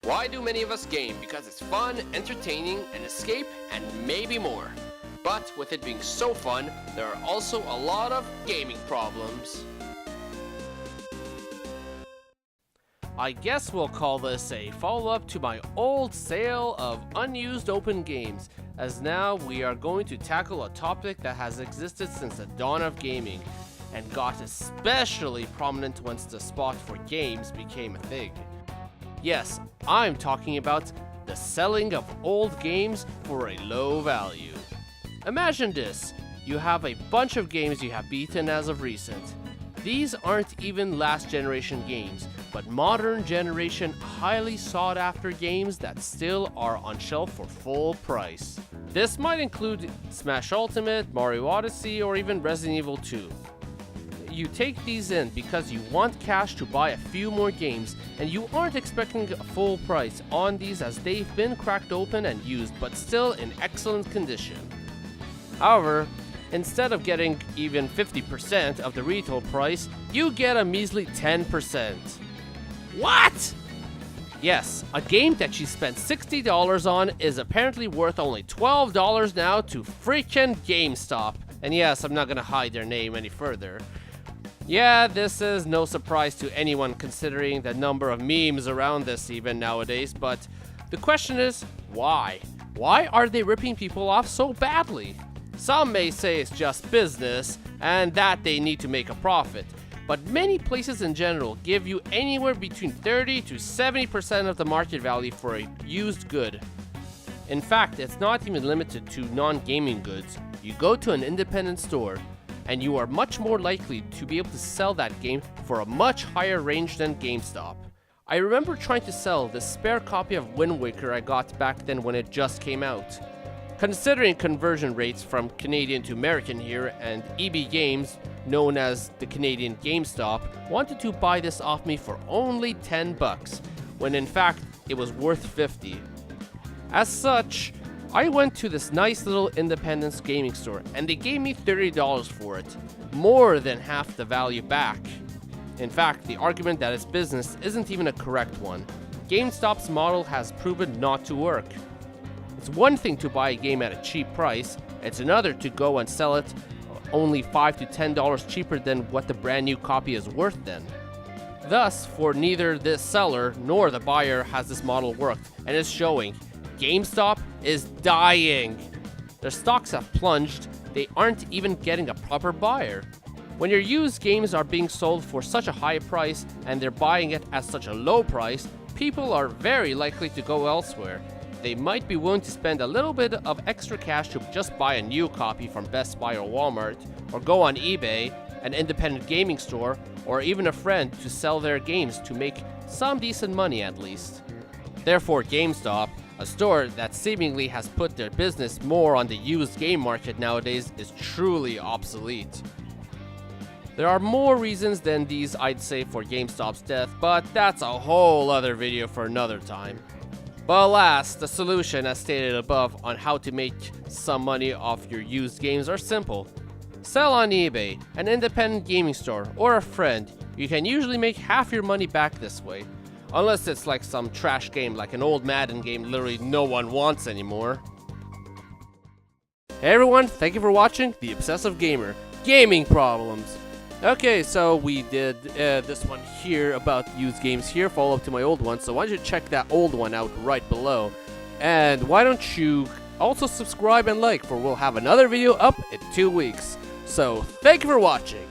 Why do many of us game? Because it's fun, entertaining, an escape, and maybe more. But with it being so fun, there are also a lot of gaming problems. I guess we'll call this a follow-up to my old sale of unused open games, as now we are going to tackle a topic that has existed since the dawn of gaming, and got especially prominent once the spot for games became a thing. Yes, I'm talking about the selling of old games for a low value. Imagine this, you have a bunch of games you have beaten as of recent. These aren't even last generation games, but modern generation highly sought after games that still are on shelf for full price. This might include Smash Ultimate, Mario Odyssey, or even Resident Evil 2. You take these in because you want cash to buy a few more games, and you aren't expecting a full price on these as they've been cracked open and used but still in excellent condition. However, instead of getting even 50% of the retail price, you get a measly 10%. What? Yes, a game that you spent $60 on is apparently worth only $12 now to freaking GameStop. And yes, I'm not gonna hide their name any further. Yeah, this is no surprise to anyone considering the number of memes around this even nowadays, but the question is, why? Why are they ripping people off so badly? Some may say it's just business and that they need to make a profit, but many places in general give you anywhere between 30 to 70% of the market value for a used good. In fact, it's not even limited to non-gaming goods. You go to an independent store, and you are much more likely to be able to sell that game for a much higher range than GameStop. I remember trying to sell the spare copy of Wind Waker I got back then when it just came out. Considering conversion rates from Canadian to American here, and EB Games, known as the Canadian GameStop, wanted to buy this off me for only $10, when in fact it was worth $50. As such, I went to this nice little independent gaming store and they gave me $30 for it, more than half the value back. In fact, the argument that it's business isn't even a correct one. GameStop's model has proven not to work. It's one thing to buy a game at a cheap price, it's another to go and sell it only $5 to $10 cheaper than what the brand new copy is worth then. Thus, for neither the seller nor the buyer has this model worked, and it's showing. GameStop is dying. Their stocks have plunged, they aren't even getting a proper buyer. When your used games are being sold for such a high price and they're buying it at such a low price, people are very likely to go elsewhere. They might be willing to spend a little bit of extra cash to just buy a new copy from Best Buy or Walmart, or go on eBay, an independent gaming store, or even a friend to sell their games to make some decent money at least. Therefore, GameStop, a store that seemingly has put their business more on the used game market nowadays, is truly obsolete. There are more reasons than these, I'd say, for GameStop's death, but that's a whole other video for another time. But alas, the solution as stated above on how to make some money off your used games are simple. Sell on eBay, an independent gaming store, or a friend. You can usually make half your money back this way. Unless it's like some trash game like an old Madden game literally no one wants anymore. Hey everyone, thank you for watching The Obsessive Gamer. Gaming problems. Okay, so we did this one here about used games here, follow up to my old one, so why don't you check that old one out right below. And why don't you also subscribe and like, for we'll have another video up in 2 weeks. So, thank you for watching.